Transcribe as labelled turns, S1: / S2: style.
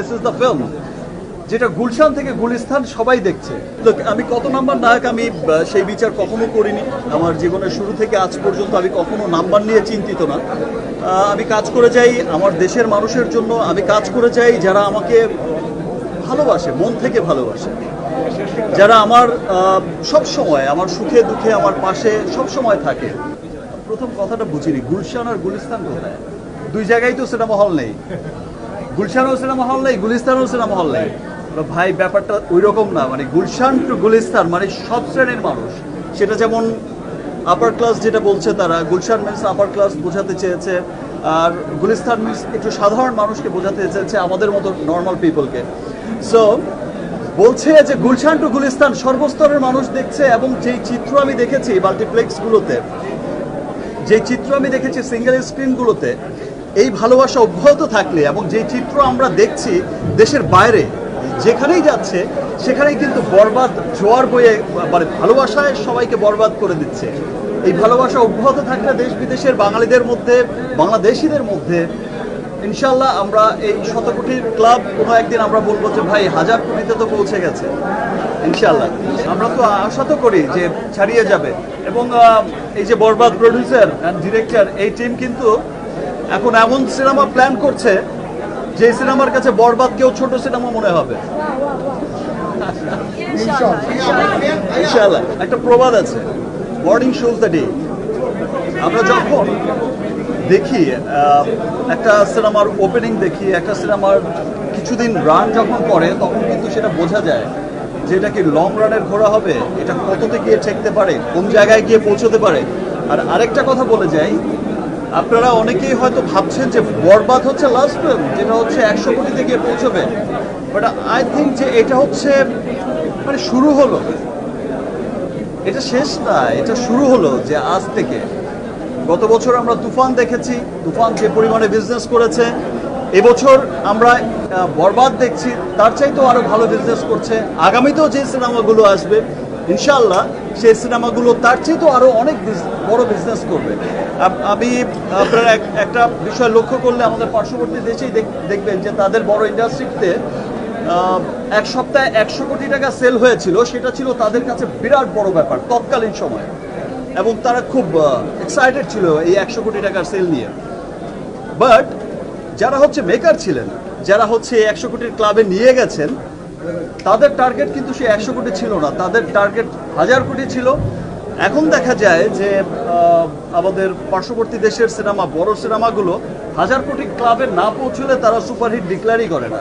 S1: This is the film যেটা গুলশান থেকে গুলিস্তান সবাই দেখছে। Look, আমি কত নাম্বার নায়ক আমি সেই বিচার কখনো করিনি। আমার জীবনের শুরু থেকে আজ পর্যন্ত আমি কখনো নাম্বার নিয়ে চিন্তিত না। আমি কাজ করে যাই আমার দেশের মানুষের জন্য, আমি কাজ করে যাই যারা আমাকে ভালোবাসে, মন থেকে ভালোবাসে, যারা আমার সব সময় আমার সুখে দুঃখে আমার পাশে সব সময় থাকে। প্রথম কথাটা বুঝিনি, গুলশান আর গুলিস্তান কোথায়? দুই জায়গায় তো সিনেমা হল নেই। গুলশানও সিনেমা হল নেই, গুলিস্তানও সিনেমা হল নেই। ভাই ব্যাপারটা ওই রকম না, মানে গুলশান টু গুলিস্তান মানে সব শ্রেণীর মানুষ। সেটা যেমন আপার ক্লাস যেটা বলছে তারা, গুলশান মিনস আপার ক্লাস বোঝাতে চেয়েছে, আর গুলিস্তান মিনস একটু সাধারণ মানুষকে বোঝাতে চেয়েছে, আমাদের মতো নর্মাল পিপলকে। সো বলছে যে গুলশান টু গুলিস্তান সর্বস্তরের মানুষ দেখছে, এবং যেই চিত্র আমি দেখেছি মাল্টিপ্লেক্সগুলোতে, যেই চিত্র আমি দেখেছি সিঙ্গেল স্ক্রিনগুলোতে, এই ভালোবাসা অব্যাহত থাকলে এবং যেই চিত্র আমরা দেখছি দেশের বাইরে যেখানেই যাচ্ছে সেখানেই কিন্তু বরবাদ জোয়ার বয়ে, মানে ভালোবাসায় সবাইকে বরবাদ করে দিচ্ছে। এই ভালোবাসা অব্যাহত থাকলে দেশ বিদেশের বাঙালিদের মধ্যে, বাংলাদেশিদের মধ্যে ইনশাল্লাহ আমরা এই 100 কোটির ক্লাব কোনো একদিন আমরা বলবো যে ভাই 1000 কোটিতে তো পৌঁছে গেছে ইনশাল্লাহ। আমরা তো আশা তো করি যে ছাড়িয়ে যাবে। এবং এই যে বরবাদ প্রডিউসার অ্যান্ড ডিরেক্টর এই টিম কিন্তু এখন এমন সিনেমা প্ল্যান করছে যে সিনেমার কাছে বরবাদ কেউ ছোট সিনেমা মনে হবে ইনশাআল্লাহ। একটা প্রবাদ আছে, মর্নিং শোজ দ্য ডে। আমরা যখন দেখি একটা সিনেমার ওপেনিং দেখি, একটা সিনেমার কিছুদিন রান যখন করে, তখন কিন্তু সেটা বোঝা যায় যে এটা কি লং রানের ঘোড়া হবে, এটা কততে গিয়ে ঠেকতে পারে, কোন জায়গায় গিয়ে পৌঁছতে পারে। আর আরেকটা কথা বলে যাই, আপনারা অনেকেই হয়তো ভাবছেন যে বরবাদ হচ্ছে লাস্ট ফিল্ম, যেটা হচ্ছে 100 কোটিতে গিয়ে পৌঁছবে, বাট আই থিঙ্ক যে এটা হচ্ছে মানে শুরু হলো, এটা শেষ না, এটা শুরু হলো। যে আজ থেকে গত বছর আমরা তুফান দেখেছি, তুফান যে পরিমাণে বিজনেস করেছে, এবছর আমরা বরবাদ দেখছি, তার চাইতেও আরো ভালো বিজনেস করছে। আগামীতেও যে সিনেমাগুলো আসবে ইনশাল্লাহ সেই সিনেমাগুলো তার চেয়েও আরো অনেক বড় বিজনেস করবে। আমি আপনারা একটা বিষয় লক্ষ্য করলে আমাদের পার্শ্ববর্তী দেশেই দেখবেন যে তাদের বড় ইন্ডাস্ট্রিতে এক সপ্তাহে 100 কোটি টাকা সেল হয়েছিল, সেটা ছিল তাদের কাছে বিরাট বড় ব্যাপার তৎকালীন সময়, এবং তারা খুব এক্সাইটেড ছিল এই 100 কোটি টাকার সেল নিয়ে। বাট যারা হচ্ছে মেকার ছিলেন, যারা হচ্ছে 100 কোটির ক্লাবে নিয়ে গেছেন, তাদের টার্গেট কিন্তু সে 100 কোটি ছিল না, তাদের টার্গেট 1000 কোটি ছিল। এখন দেখা যায় যে আমাদের পার্শ্ববর্তী দেশের সিনেমা, বড় সিনেমাগুলো 1000 কোটি ক্লাবে না পৌঁছলে তারা সুপারহিট ডিক্লেয়ারই করে না।